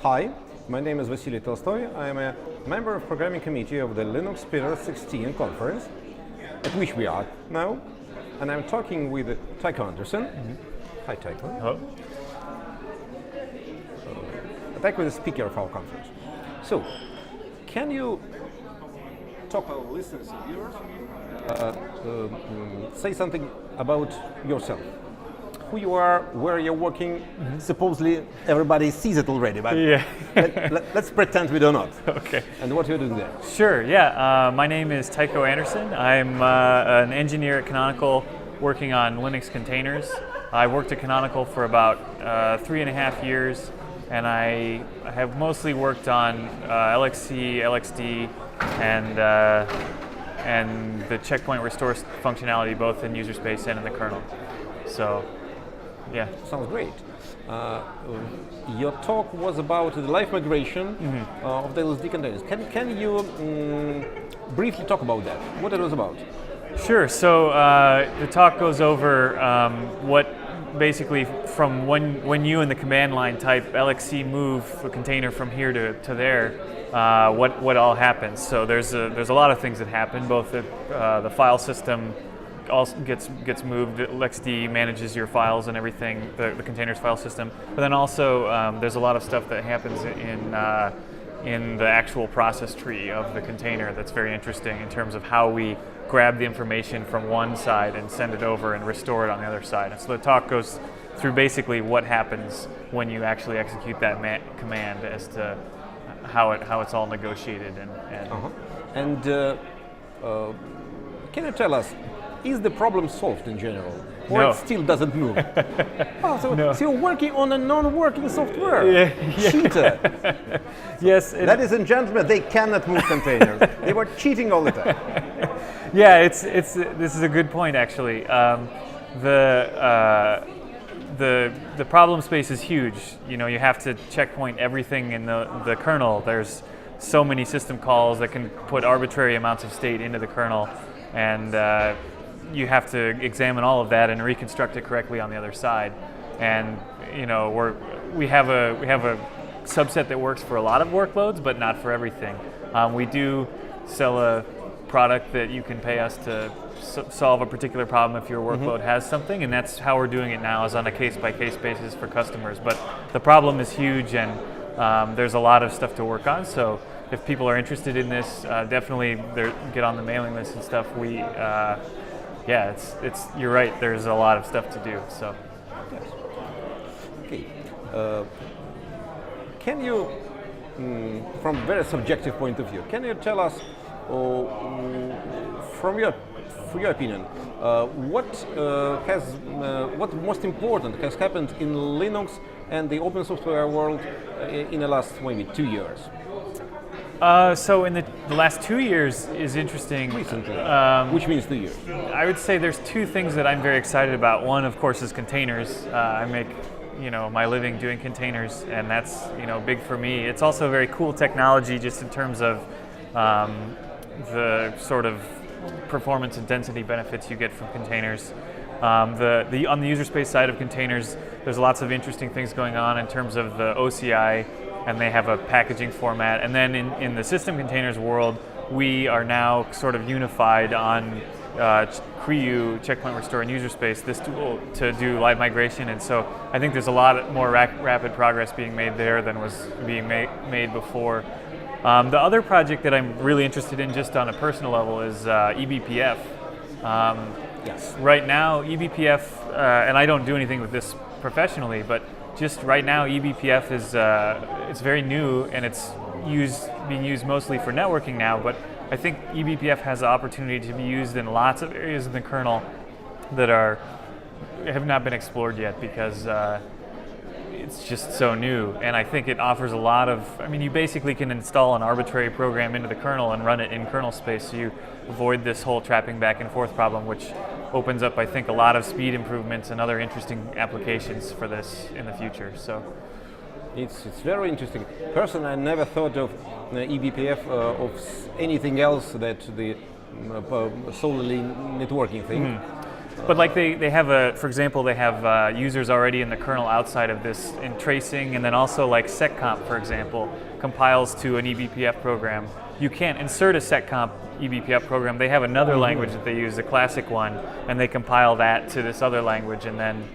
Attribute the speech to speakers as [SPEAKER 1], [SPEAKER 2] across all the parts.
[SPEAKER 1] Hi, my name is Vasily Tolstoy. I am a member of programming committee of the Linux-16 conference, at which we are now, and I'm talking with Tycho Andersen. Hi, Tycho.
[SPEAKER 2] Hello.
[SPEAKER 1] Tycho is the speaker of our conference. So, can you talk to our listeners and viewers, say something about yourself? Who you are, where you're working. Supposedly everybody sees it already, but
[SPEAKER 2] Yeah.
[SPEAKER 1] let's pretend we do not.
[SPEAKER 2] Okay.
[SPEAKER 1] And what you're doing there?
[SPEAKER 2] Sure, yeah. My name is Tycho Andersen. I'm an engineer at Canonical working on Linux containers. I worked at Canonical for about 3.5 years, and I have mostly worked on LXC, LXD, and the checkpoint restore functionality both in user space and in the kernel. So, yeah.
[SPEAKER 1] Sounds great. Your talk was about the live migration of the LSD containers. Can you briefly talk about that? What it was about?
[SPEAKER 2] Sure. So the talk goes over what basically from when you in the command line type LXC move a container from here to there, what all happens. So there's a lot of things that happen. Both the file system also gets moved. LXD manages your files and everything, the container's file system. But then also there's a lot of stuff that happens in the actual process tree of the container that's very interesting in terms of how we grab the information from one side and send it over and restore it on the other side. And so the talk goes through basically what happens when you actually execute that command as to how it's all negotiated and
[SPEAKER 1] can you tell us, is the problem solved in general, or
[SPEAKER 2] No.
[SPEAKER 1] it still doesn't move?
[SPEAKER 2] No.
[SPEAKER 1] So you're working on a non-working software.
[SPEAKER 2] Yeah.
[SPEAKER 1] Cheater.
[SPEAKER 2] Yes.
[SPEAKER 1] Ladies and gentlemen, they cannot move containers. They were cheating all the time.
[SPEAKER 2] Yeah, this is a good point actually. The problem space is huge. You know, you have to checkpoint everything in the kernel. There's so many system calls that can put arbitrary amounts of state into the kernel, and you have to examine all of that and reconstruct it correctly on the other side. And you know, we have a subset that works for a lot of workloads, but not for everything. We do sell a product that you can pay us to solve a particular problem if your workload has something, and that's how we're doing it now, is on a case-by-case basis for customers. But the problem is huge, and there's a lot of stuff to work on. So if people are interested in this, definitely get on the mailing list and stuff. Yeah, it's you're right. There's a lot of stuff to do. So.
[SPEAKER 1] Yes. Okay. Can you, from a very subjective point of view, can you tell us, from your opinion, what most important has happened in Linux and the open software world in the last maybe 2 years?
[SPEAKER 2] So in the last 2 years is interesting.
[SPEAKER 1] Recently, which means 2 years.
[SPEAKER 2] I would say there's two things that I'm very excited about. One, of course, is containers. I make my living doing containers, and that's big for me. It's also very cool technology just in terms of the sort of performance and density benefits you get from containers. On the user space side of containers, there's lots of interesting things going on in terms of the OCI, and they have a packaging format. And then in the system containers world, we are now sort of unified on CREU, checkpoint restore, and user space, this tool to do live migration. And so I think there's a lot more rapid progress being made there than was being made before. The other project that I'm really interested in just on a personal level is eBPF.
[SPEAKER 1] Yes.
[SPEAKER 2] Right now, eBPF, and I don't do anything with this professionally, but just right now, eBPF is it's very new, and it's being used mostly for networking now. But I think eBPF has the opportunity to be used in lots of areas in the kernel that have not been explored yet because it's just so new. And I think it offers a lot of. I mean, you basically can install an arbitrary program into the kernel and run it in kernel space, so you avoid this whole trapping back and forth problem, which opens up, I think, a lot of speed improvements and other interesting applications for this in the future. So,
[SPEAKER 1] it's very interesting. Personally, I never thought of eBPF of anything else that the solely networking thing.
[SPEAKER 2] But like they have for example, they have users already in the kernel outside of this in tracing, and then also like seccomp, for example, compiles to an eBPF program. You can't insert a seccomp eBPF program. They have another language that they use, a classic one, and they compile that to this other language, and then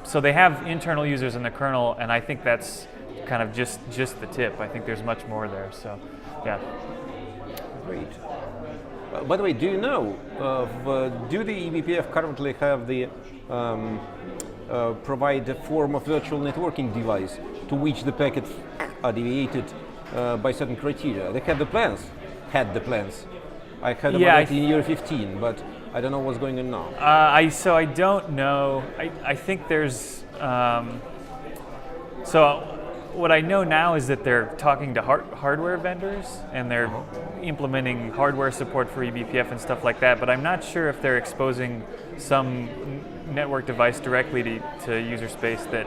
[SPEAKER 2] so they have internal users in the kernel, and I think that's kind of just the tip. I think there's much more there. So, yeah.
[SPEAKER 1] Great. By the way, do you know, do the eBPF currently have the provide a form of virtual networking device to which the packets are deviated by certain criteria? They had the plans. I heard about it in year 15, but I don't know what's going on now.
[SPEAKER 2] I don't know. I think there's so. What I know now is that they're talking to hardware vendors, and they're implementing hardware support for eBPF and stuff like that, but I'm not sure if they're exposing some network device directly to user space that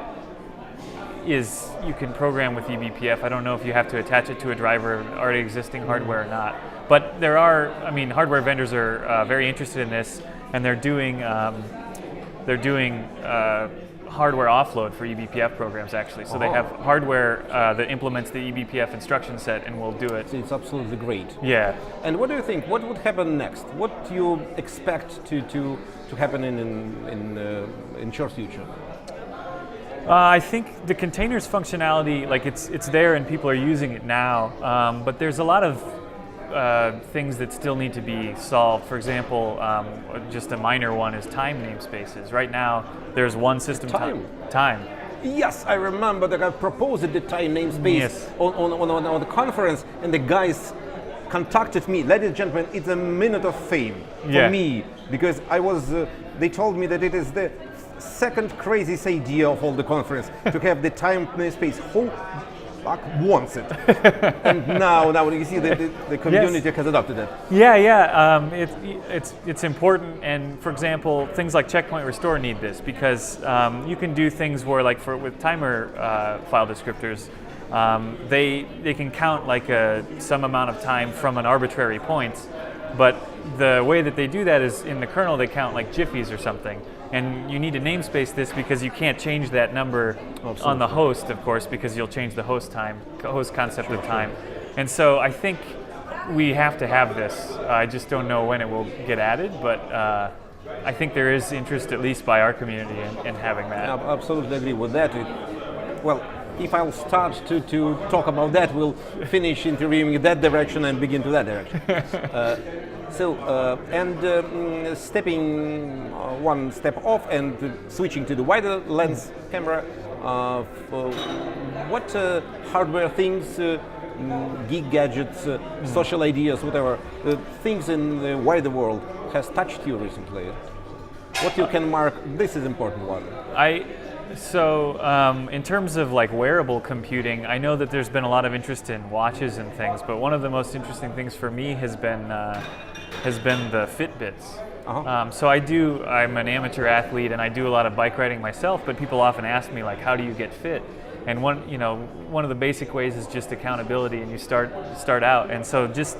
[SPEAKER 2] you can program with eBPF. I don't know if you have to attach it to a driver of already existing hardware or not. But there are, hardware vendors are very interested in this, and they're doing hardware offload for eBPF programs, actually. So they have hardware that implements the eBPF instruction set and will do it.
[SPEAKER 1] So it's absolutely great.
[SPEAKER 2] Yeah.
[SPEAKER 1] And what do you think? What would happen next? What do you expect to happen in short future?
[SPEAKER 2] I think the containers functionality, like it's there and people are using it now, but there's a lot of things that still need to be solved. For example, just a minor one is time namespaces. Right now, there's one system time.
[SPEAKER 1] Yes, I remember that I proposed the time namespace on the conference, and the guys contacted me. Ladies and gentlemen, it's a minute of fame for me, because I was. They told me that it is the second craziest idea of all the conference to have the time namespace. Who wants it? And now you see the community has adopted it.
[SPEAKER 2] It's important, and for example, things like checkpoint restore need this, because you can do things where, like with timer file descriptors, they can count like some amount of time from an arbitrary point, but the way that they do that is in the kernel they count like jiffies or something. And you need to namespace this because you can't change that number on the host, of course, because you'll change the host concept of time. And so I think we have to have this. I just don't know when it will get added, but I think there is interest, at least by our community, in having that.
[SPEAKER 1] I absolutely agree with that. Well, if I'll start to talk about that, we'll finish interviewing that direction and begin to that direction. Stepping one step off and switching to the wider lens camera, what hardware things, geek gadgets, social ideas, whatever, things in the wider world has touched you recently? What you can mark, this is important one.
[SPEAKER 2] In terms of like wearable computing, I know that there's been a lot of interest in watches and things, but one of the most interesting things for me has been the Fitbits. I'm an amateur athlete and I do a lot of bike riding myself, but people often ask me like, how do you get fit? And one of the basic ways is just accountability, and you start out. And so just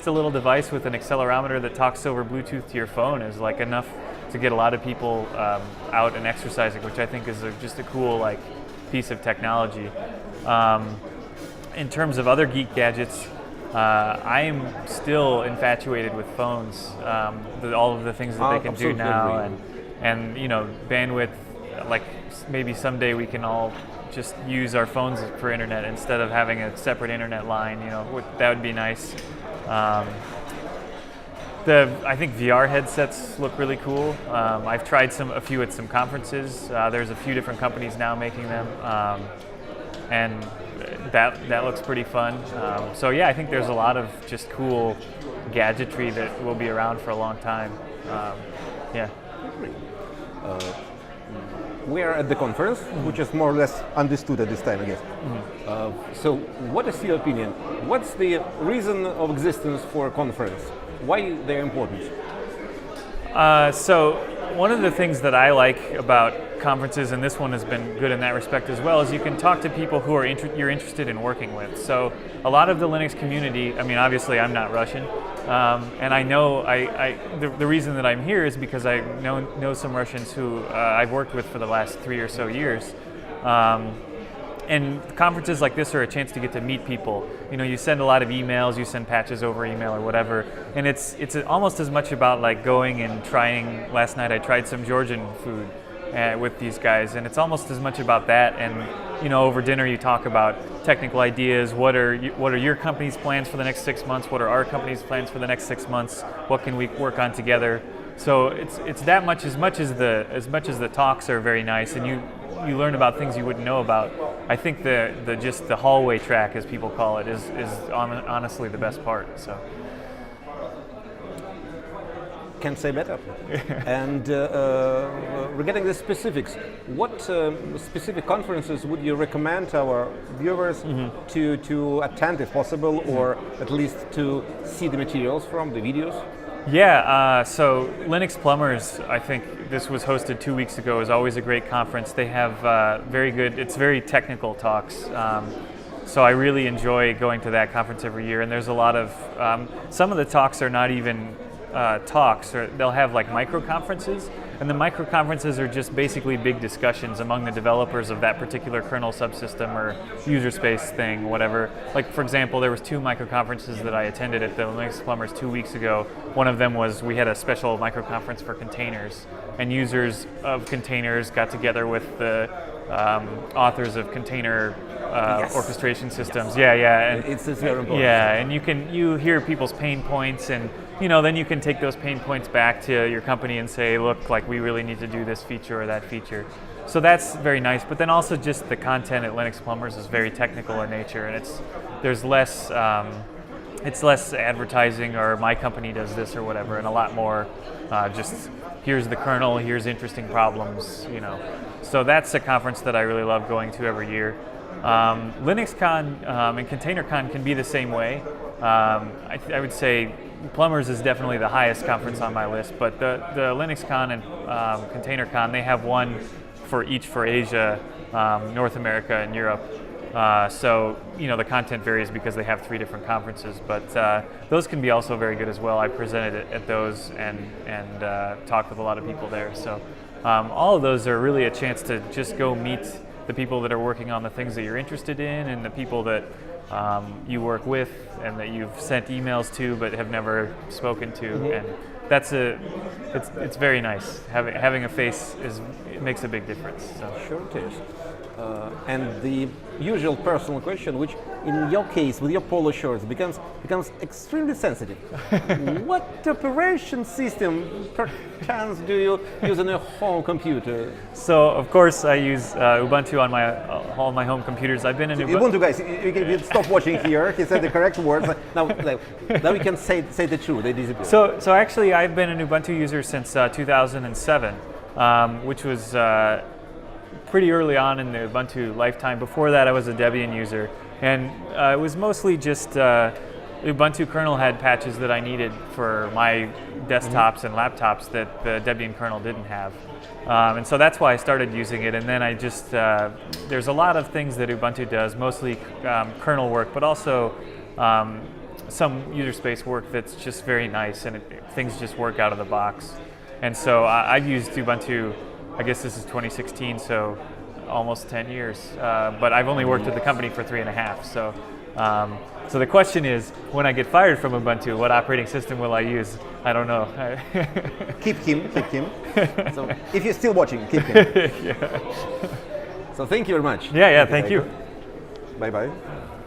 [SPEAKER 2] a little device with an accelerometer that talks over Bluetooth to your phone is like enough to get a lot of people out and exercising, which I think is just a cool piece of technology. In terms of other geek gadgets, I am still infatuated with phones. All of the things that they can do now, and bandwidth. Like maybe someday we can all just use our phones for internet instead of having a separate internet line. That would be nice. I think VR headsets look really cool. I've tried a few at some conferences. There's a few different companies now making them, and that looks pretty fun. I think there's a lot of just cool gadgetry that will be around for a long time.
[SPEAKER 1] We are at the conference, which is more or less understood at this time, I guess. So what is your opinion? What's the reason of existence for a conference? Why they're important?
[SPEAKER 2] So one of the things that I like about conferences, and this one has been good in that respect as well, is you can talk to people who are you're interested in working with. So a lot of the Linux community, obviously I'm not Russian, And I know the reason that I'm here is because I know some Russians who I've worked with for the last 3 or so years. And conferences like this are a chance to get to meet people. You know, you send a lot of emails, you send patches over email or whatever, and it's almost as much about like going and trying. Last night I tried some Georgian food with these guys, and it's almost as much about that. And you know, over dinner you talk about technical ideas. What are your company's plans for the next 6 months? What are our company's plans for the next 6 months? What can we work on together? So it's that much as much as the talks are very nice, and you learn about things you wouldn't know about. I think the just the hallway track, as people call it, is honestly the best part. So
[SPEAKER 1] Can't say better. And regarding the specifics, what specific conferences would you recommend our viewers to attend, if possible, or at least to see the materials from the videos?
[SPEAKER 2] Yeah, so Linux Plumbers, I think this was hosted 2 weeks ago, is always a great conference. They have it's very technical talks. So I really enjoy going to that conference every year, and there's a lot of, some of the talks are not even talks, or they'll have like micro conferences, and the micro conferences are just basically big discussions among the developers of that particular kernel subsystem or user space thing, whatever. Like for example, there was 2 micro conferences that I attended at the Linux Plumbers 2 weeks ago. One of them was we had a special micro conference for containers, and users of containers got together with the authors of container orchestration systems.
[SPEAKER 1] Yes.
[SPEAKER 2] Yeah.
[SPEAKER 1] And it's very important.
[SPEAKER 2] Yeah, and you hear people's pain points, and then you can take those pain points back to your company and say, look, like we really need to do this feature or that feature. So that's very nice. But then also just the content at Linux Plumbers is very technical in nature, and it's less advertising or my company does this or whatever, and a lot more just here's the kernel, here's interesting problems, So that's a conference that I really love going to every year. LinuxCon and ContainerCon can be the same way. I would say Plumbers is definitely the highest conference on my list, but the LinuxCon and ContainerCon, they have one for each for Asia, North America, and Europe. So the content varies because they have 3 different conferences, but those can be also very good as well. I presented at those and talked with a lot of people there. So all of those are really a chance to just go meet the people that are working on the things that you're interested in, and the people that you work with and that you've sent emails to but have never spoken to, and it's very nice. Having a face makes a big difference. So.
[SPEAKER 1] Sure it is. And the usual personal question, which in your case with your polo shirts becomes extremely sensitive. What operation system perchance do you use on your home computer?
[SPEAKER 2] So of course I use Ubuntu on all my home computers. I've been in
[SPEAKER 1] Ubuntu guys, you can stop watching here. He said the correct words. Now we can say the truth. They disappear.
[SPEAKER 2] So actually I've been an Ubuntu user since 2007, which was pretty early on in the Ubuntu lifetime. Before that, I was a Debian user, and it was mostly just Ubuntu kernel had patches that I needed for my desktops and laptops that the Debian kernel didn't have, and so that's why I started using it. And then I just there's a lot of things that Ubuntu does, mostly kernel work, but also some user space work that's just very nice, and things just work out of the box. And so I've used Ubuntu. I guess this is 2016, so almost 10 years. But I've only worked at the company for 3.5. So the question is, when I get fired from Ubuntu, what operating system will I use? I don't know.
[SPEAKER 1] Keep him. So if you're still watching, keep him.
[SPEAKER 2] Yeah.
[SPEAKER 1] So thank you very much.
[SPEAKER 2] Yeah. Thank you.
[SPEAKER 1] Bye bye.